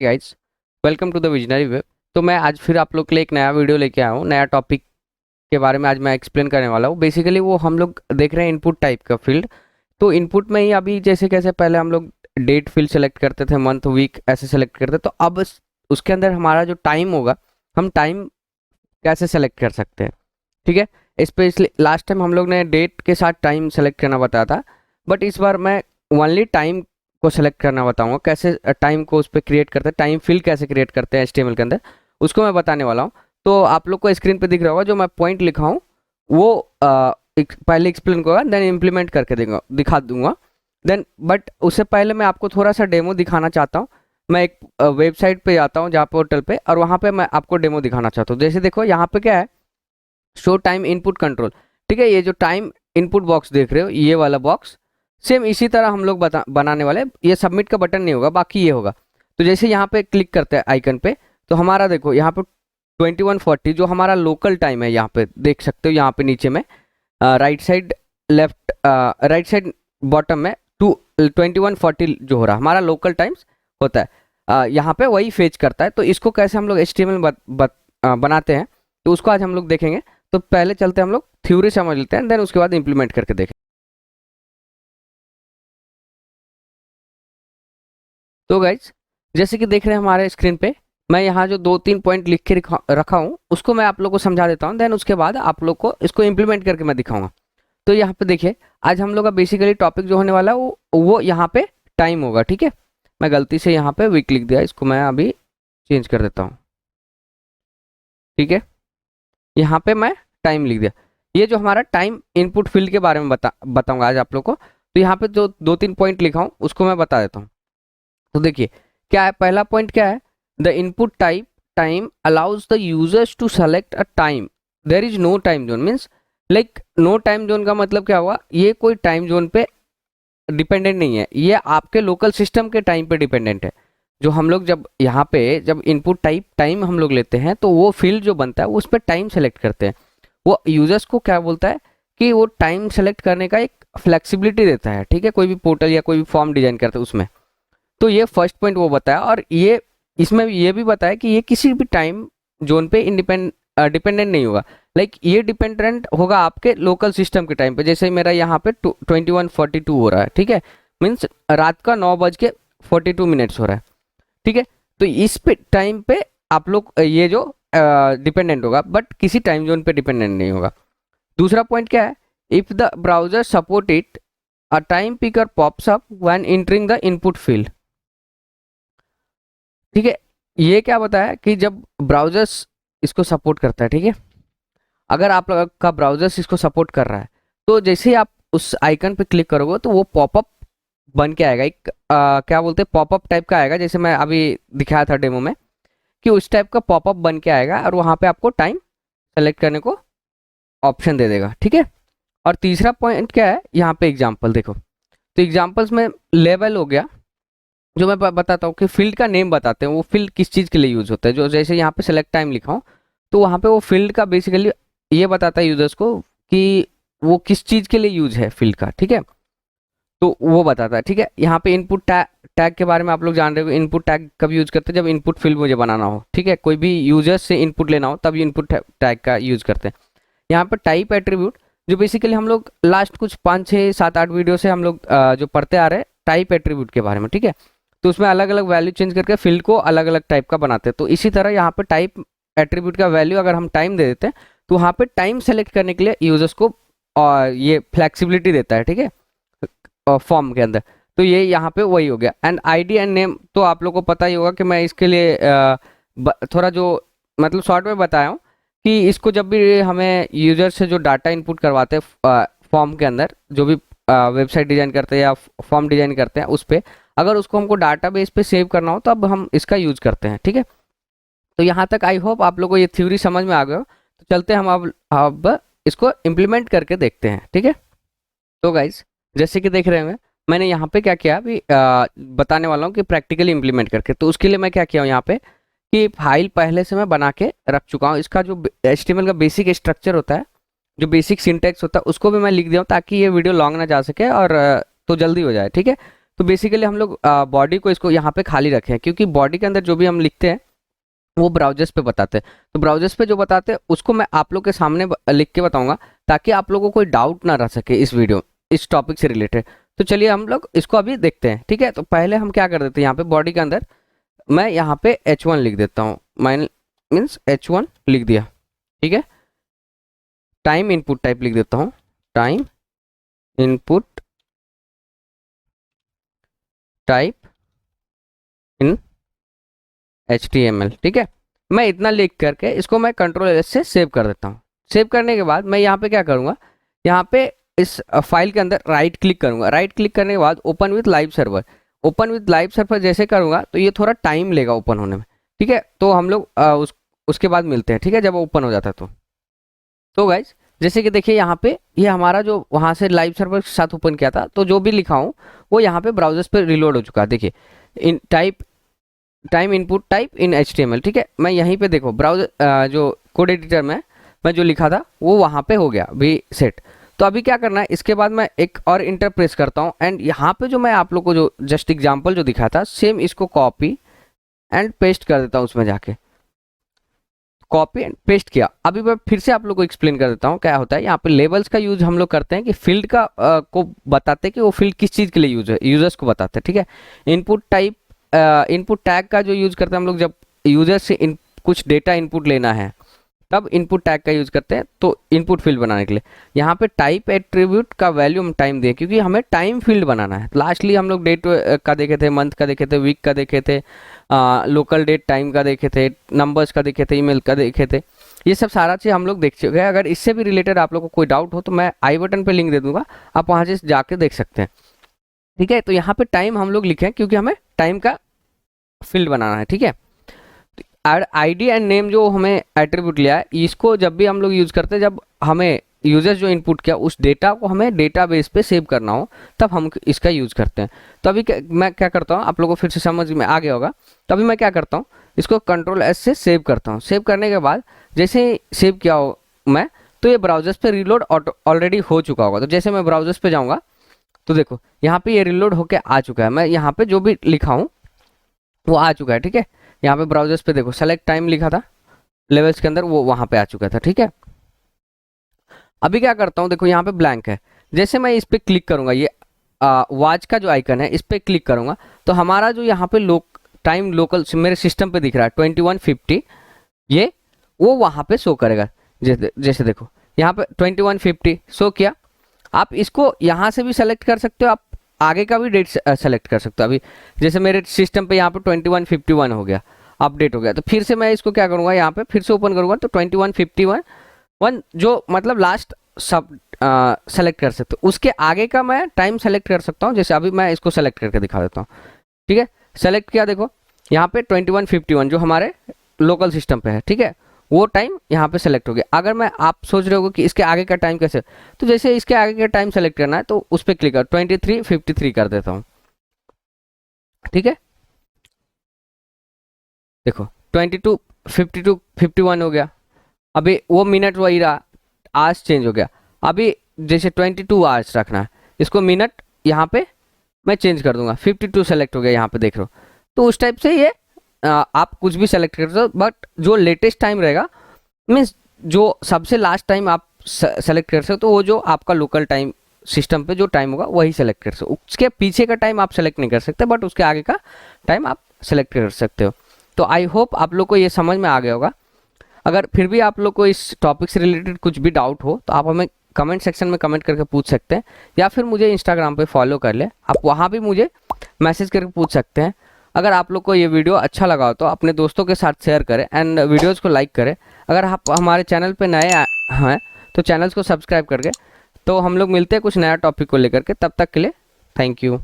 Guys, welcome to the visionary web. तो मैं आज फिर आप लोग के लिए एक नया वीडियो लेके आया हूँ। नया टॉपिक के बारे में आज मैं एक्सप्लेन करने वाला हूँ। बेसिकली वो हम लोग देख रहे हैं इनपुट टाइप का फील्ड। तो इनपुट में ही अभी जैसे कैसे पहले हम लोग डेट फील्ड सेलेक्ट करते थे, मंथ वीक ऐसे सेलेक्ट करते, तो अब उसके अंदर हमारा जो टाइम होगा, हम टाइम कैसे सेलेक्ट कर सकते हैं। ठीक है, स्पेशली लास्ट टाइम हम लोग ने डेट के साथ टाइम सेलेक्ट करना बताया था, बट इस बार मैं ओनली टाइम को सेलेक्ट करना बताऊंगा। कैसे टाइम को उस पर क्रिएट करते हैं, टाइम फील्ड कैसे क्रिएट करते हैं एचटीएमएल के अंदर, उसको मैं बताने वाला हूँ। तो आप लोग को स्क्रीन पे दिख रहा होगा जो मैं पॉइंट लिखा हूँ, वो पहले एक्सप्लेन करूँगा, देन इम्प्लीमेंट करके देंगे, दिखा दूंगा। देन बट उससे पहले मैं आपको थोड़ा सा डेमो दिखाना चाहता हूँ। मैं एक वेबसाइट पे जाता हूँ, जहाँ पोर्टल पे, और वहाँ पे मैं आपको डेमो दिखाना चाहता हूँ। जैसे देखो यहाँ पे क्या है, शो टाइम इनपुट कंट्रोल। ठीक है, ये जो टाइम इनपुट बॉक्स देख रहे हो, ये वाला बॉक्स सेम इसी तरह हम लोग बनाने वाले। ये सबमिट का बटन नहीं होगा, बाकी ये होगा। तो जैसे यहाँ पे क्लिक करते हैं आइकन पे, तो हमारा देखो यहाँ पे 2140 जो हमारा लोकल टाइम है, यहाँ पे देख सकते हो। यहाँ पे नीचे में right side left right side bottom में 2140 जो हो रहा है हमारा लोकल टाइम्स होता है। यहाँ पे वही फेच करता है। तो इसको कैसे हम लोग HTML बनाते हैं, तो उसको आज हम लोग देखेंगे। तो पहले चलते हैं, हम लोग थ्योरी समझ लेते हैं, देन उसके बाद इंप्लीमेंट करके देखें। तो गाइज, जैसे कि देख रहे हैं हमारे स्क्रीन पे, मैं यहाँ जो 2-3 पॉइंट लिख के रखा हूँ, उसको मैं आप लोग को समझा देता हूँ। देन उसके बाद आप लोग को इसको इंप्लीमेंट करके मैं दिखाऊंगा। तो यहाँ पे देखिए, आज हम लोग का बेसिकली टॉपिक जो होने वाला है वो यहाँ पे टाइम होगा। ठीक है, मैं गलती से यहाँ पे वीक लिख दिया, इसको मैं अभी चेंज कर देता हूँ। ठीक है, यहाँ पे मैं टाइम लिख दिया। ये जो हमारा टाइम इनपुट फील्ड के बारे में बताऊंगा आज आप लोग को। तो यहाँ पे जो 2-3 पॉइंट लिखा हूँ, उसको मैं बता देता हूँ। तो देखिए क्या है, पहला पॉइंट क्या है, the input type time allows the users to select a time there is no time zone. Means like no time zone का मतलब क्या हुआ, ये कोई टाइम जोन पे डिपेंडेंट नहीं है, ये आपके लोकल सिस्टम के टाइम पे डिपेंडेंट है। जो हम लोग जब यहाँ पे जब इनपुट टाइप टाइम हम लोग लेते हैं, तो वो फील्ड जो बनता है उस पर टाइम सेलेक्ट करते हैं। वो यूजर्स को क्या बोलता है कि वो टाइम सेलेक्ट करने का एक फ्लेक्सिबिलिटी देता है। ठीक है, कोई भी पोर्टल या कोई भी फॉर्म डिजाइन करते हैं उसमें। तो ये फर्स्ट पॉइंट वो बताया, और ये इसमें ये भी बताया कि ये किसी भी टाइम जोन पे डिपेंडेंट नहीं होगा। लाइक ये डिपेंडेंट होगा आपके लोकल सिस्टम के टाइम पे। जैसे मेरा यहाँ पे 21:42 हो रहा है। ठीक है, मीन्स रात का 9:42 हो रहा है। ठीक है, तो इस पे टाइम पे आप लोग ये जो डिपेंडेंट होगा, बट किसी टाइम जोन पे डिपेंडेंट नहीं होगा। दूसरा पॉइंट क्या है, if the browser support it a time picker pops up when entering the input field. ठीक है, ये क्या बताया कि जब ब्राउजर्स इसको सपोर्ट करता है, ठीक है, अगर आप लोग का ब्राउजर्स इसको सपोर्ट कर रहा है, तो जैसे ही आप उस आइकन पे क्लिक करोगे, तो वो पॉपअप बन के आएगा। एक क्या बोलते हैं, पॉपअप टाइप का आएगा, जैसे मैं अभी दिखाया था डेमो में, कि उस टाइप का पॉपअप बन के आएगा, और वहाँ पे आपको टाइम सेलेक्ट करने को ऑप्शन दे देगा। ठीक है, और तीसरा पॉइंट क्या है, यहाँ पे एग्जाम्पल देखो। तो एग्जाम्पल्स में लेवल हो गया, जो मैं बताता हूँ कि फील्ड का नेम बताते हैं, वो फील्ड किस चीज़ के लिए यूज होता है। जो जैसे यहाँ पे सेलेक्ट टाइम लिखा हूँ, तो वहाँ पे वो फील्ड का बेसिकली ये बताता है यूजर्स को कि वो किस चीज़ के लिए यूज है फील्ड का। ठीक है, तो वो बताता है। ठीक है, यहाँ पे इनपुट टैग के बारे में आप लोग जान रहे हो। इनपुट टैग कब यूज करते हैं, जब इनपुट फील्ड मुझे बनाना हो। ठीक है, कोई भी यूजर्स से इनपुट लेना हो, तब इनपुट टैग का यूज करते हैं। यहाँ पे टाइप एट्रीब्यूट, जो बेसिकली हम लोग लास्ट कुछ 5-6-7-8 वीडियो से हम लोग जो पढ़ते आ रहे हैं टाइप एट्रीब्यूट के बारे में। ठीक है, तो उसमें अलग अलग वैल्यू चेंज करके फील्ड को अलग अलग टाइप का बनाते हैं। तो इसी तरह यहाँ पे टाइप एट्रीब्यूट का वैल्यू अगर हम टाइम दे देते हैं, तो वहाँ पे टाइम सेलेक्ट करने के लिए यूजर्स को ये फ्लेक्सिबिलिटी देता है। ठीक है, फॉर्म के अंदर। तो ये यहाँ पे वही हो गया। एंड आईडी एंड नेम तो आप लोग को पता ही होगा कि मैं इसके लिए थोड़ा जो मतलब शॉर्ट में बताया हूँ कि इसको जब भी हमें यूजर से जो डाटा इनपुट करवाते हैं फॉर्म के अंदर, जो भी वेबसाइट डिजाइन करते हैं या फॉर्म डिजाइन करते हैं, उस पर अगर उसको हमको डाटाबेस पे सेव करना हो, तो अब हम इसका यूज करते हैं। ठीक है, तो यहाँ तक आई होप आप लोगों को ये थ्योरी समझ में आ गया हो। तो चलते हैं हम अब इसको इम्प्लीमेंट करके देखते हैं। ठीक है, तो गाइज, जैसे कि देख रहे हैं, मैंने यहाँ पे क्या किया अभी बताने वाला हूँ कि प्रैक्टिकली इम्प्लीमेंट करके। तो उसके लिए मैं क्या किया हूँ, यहाँ पे कि फाइल पहले से मैं बना के रख चुका हूँ। इसका जो HTML का बेसिक स्ट्रक्चर होता है, जो बेसिक सिंटेक्स होता है, उसको भी मैं लिख दिया हूँ, ताकि ये वीडियो लॉन्ग ना जा सके और तो जल्दी हो जाए। ठीक है, तो बेसिकली हम लोग बॉडी को इसको यहाँ पे खाली रखे हैं, क्योंकि बॉडी के अंदर जो भी हम लिखते हैं वो ब्राउजर्स पे बताते हैं। तो ब्राउजर्स पे जो बताते हैं उसको मैं आप लोग के सामने लिख के बताऊंगा, ताकि आप लोगों को कोई डाउट ना रह सके इस टॉपिक से रिलेटेड। तो चलिए हम लोग इसको अभी देखते हैं, ठीक है। तो पहले हम क्या कर देते हैं, यहाँ पे बॉडी के अंदर मैं यहाँ पे H1 लिख देता हूँ, मीन्स H1 लिख दिया, ठीक है। टाइम इनपुट टाइप लिख देता हूँ, time input type in HTML, ठीक है। मैं इतना लिख करके इसको मैं Ctrl+S से सेव कर देता हूँ। सेव करने के बाद मैं यहाँ पे क्या करूँगा, यहाँ पे इस फाइल के अंदर राइट क्लिक करूँगा। राइट क्लिक करने के बाद open with live server, open with live server जैसे करूँगा तो ये थोड़ा टाइम लेगा ओपन होने में, ठीक है। तो हम लोग उसके बाद मिलते हैं, ठीक है, जब ओपन हो जाता है। तो गाइज जैसे कि देखिए यहाँ पे ये हमारा जो वहाँ से लाइव सर्वर के साथ ओपन किया था, तो जो भी लिखा हूँ वो यहाँ पे ब्राउजर्स पे रिलोड हो चुका है। देखिए in time input type in HTML, ठीक है। मैं यहीं पे देखो ब्राउजर जो कोड एडिटर में मैं जो लिखा था वो वहाँ पे हो गया अभी सेट। तो अभी क्या करना है, इसके बाद मैं एक और इंटर प्रेस करता हूँ, एंड यहाँ पे जो मैं आप लोग को जो जस्ट एग्जाम्पल जो दिखा था सेम इसको कॉपी एंड पेस्ट कर देता हूँ। उसमें जाके कॉपी एंड पेस्ट किया। अभी मैं फिर से आप लोग को एक्सप्लेन कर देता हूँ क्या होता है। यहाँ पे लेबल्स का यूज हम लोग करते हैं कि फील्ड का को बताते हैं कि वो फील्ड किस चीज़ के लिए यूज है, यूजर्स को बताते हैं, ठीक है। इनपुट टाइप इनपुट टैग का जो यूज करते हैं हम लोग, जब यूजर से कुछ डेटा इनपुट लेना है तब इनपुट टैग का यूज करते हैं, तो इनपुट फील्ड बनाने के लिए। यहाँ पे टाइप एट्रीब्यूट का वैल्यू हम टाइम दें, क्योंकि हमें टाइम फील्ड बनाना है। लास्टली हम लोग डेट का देखे थे, मंथ का देखे थे, वीक का देखे थे, लोकल डेट टाइम का देखे थे, नंबर्स का देखे थे, ईमेल का देखे थे। ये सब सारा चीज़ हम लोग देख चुके हैं। अगर इससे भी रिलेटेड आप लोग को कोई डाउट हो तो मैं आई बटन पे लिंक दे दूंगा, आप वहाँ से जाके देख सकते हैं, ठीक है। तो यहाँ पे टाइम हम लोग लिखें क्योंकि हमें टाइम का फील्ड बनाना है, ठीक है। ID एंड नेम जो हमें एट्रीब्यूट लिया है, इसको जब भी हम लोग यूज करते हैं, जब हमें यूजर्स जो इनपुट किया उस डेटा को हमें डेटाबेस पे सेव करना हो तब हम इसका यूज करते हैं। तो अभी मैं क्या करता हूँ, आप लोगों को फिर से समझ में आ गया होगा। तो अभी मैं क्या करता हूँ, इसको Ctrl+S से सेव करता हूँ। सेव करने के बाद जैसे ही सेव किया हो मैं, तो ये ब्राउजर्स पे रिलोड ऑलरेडी हो चुका होगा। तो जैसे मैं ब्राउजर्स पे जाऊँगा तो देखो यहाँ पे ये रिलोड होके आ चुका है। मैं यहाँ पे जो भी लिखा हूँ वो आ चुका है, ठीक है। यहाँ पे ब्राउजर्स पे देखो सेलेक्ट टाइम लिखा था लेवल्स के अंदर, वो वहाँ पे आ चुका था, ठीक है। अभी क्या करता हूँ, देखो यहाँ पे ब्लैंक है। जैसे मैं इस पे क्लिक करूँगा, ये वॉच का जो आइकन है इस पे क्लिक करूँगा, तो हमारा जो यहाँ पे टाइम लोकल मेरे सिस्टम पे दिख रहा है 2150, ये वो वहाँ पे शो करेगा। जैसे देखो यहाँ पे 2150 शो किया। आप इसको यहाँ से भी सेलेक्ट कर सकते हो, आप आगे का भी डेट सेलेक्ट कर सकते हो। अभी जैसे मेरे सिस्टम पे यहाँ पे 2151 हो गया, अपडेट हो गया, तो फिर से मैं इसको क्या करूँगा, यहाँ पे फिर से ओपन करूँगा तो 2151 जो मतलब लास्ट सब सेलेक्ट कर सकते हो। उसके आगे का मैं टाइम सेलेक्ट कर सकता हूँ। जैसे अभी मैं इसको सेलेक्ट करके दिखा देता हूँ, ठीक है। सेलेक्ट किया, देखो यहाँ पे 2151 जो हमारे लोकल सिस्टम पे है, ठीक है, वो टाइम यहाँ पे सेलेक्ट हो गया। अगर मैं आप सोच रहे हो कि इसके आगे का टाइम कैसे, तो जैसे इसके आगे का टाइम सेलेक्ट करना है तो उस पर क्लिक कर 2353 कर देता हूँ, ठीक है। देखो 2252 हो गया। अभी वो मिनट वही रहा, आवर्स चेंज हो गया। अभी जैसे 22 आवर्स रखना है, इसको मिनट यहाँ पे मैं चेंज कर दूंगा, 52 सेलेक्ट हो गया, यहाँ पे देख रहे हो। तो उस टाइप से ये आप कुछ भी सेलेक्ट कर सकते हो, बट जो लेटेस्ट टाइम रहेगा, मीन्स जो सबसे लास्ट टाइम आप सेलेक्ट कर सकते हो, तो वो जो आपका लोकल टाइम सिस्टम पे जो टाइम होगा वही सेलेक्ट कर सकते हो। उसके पीछे का टाइम आप सेलेक्ट नहीं कर सकते, बट उसके आगे का टाइम आप सेलेक्ट कर सकते हो। तो आई होप आप लोग को ये समझ में आ गया होगा। अगर फिर भी आप लोग को इस टॉपिक से रिलेटेड कुछ भी डाउट हो तो आप हमें कमेंट सेक्शन में कमेंट करके पूछ सकते हैं, या फिर मुझे इंस्टाग्राम पे फॉलो कर ले, आप वहाँ भी मुझे मैसेज करके पूछ सकते हैं। अगर आप लोग को ये वीडियो अच्छा लगा हो तो अपने दोस्तों के साथ शेयर करें एंड वीडियोज़ को लाइक करें। अगर आप हमारे चैनल पे नए हैं तो चैनल को सब्सक्राइब करके। तो हम लोग मिलते हैं कुछ नया टॉपिक को लेकर के, तब तक के लिए थैंक यू।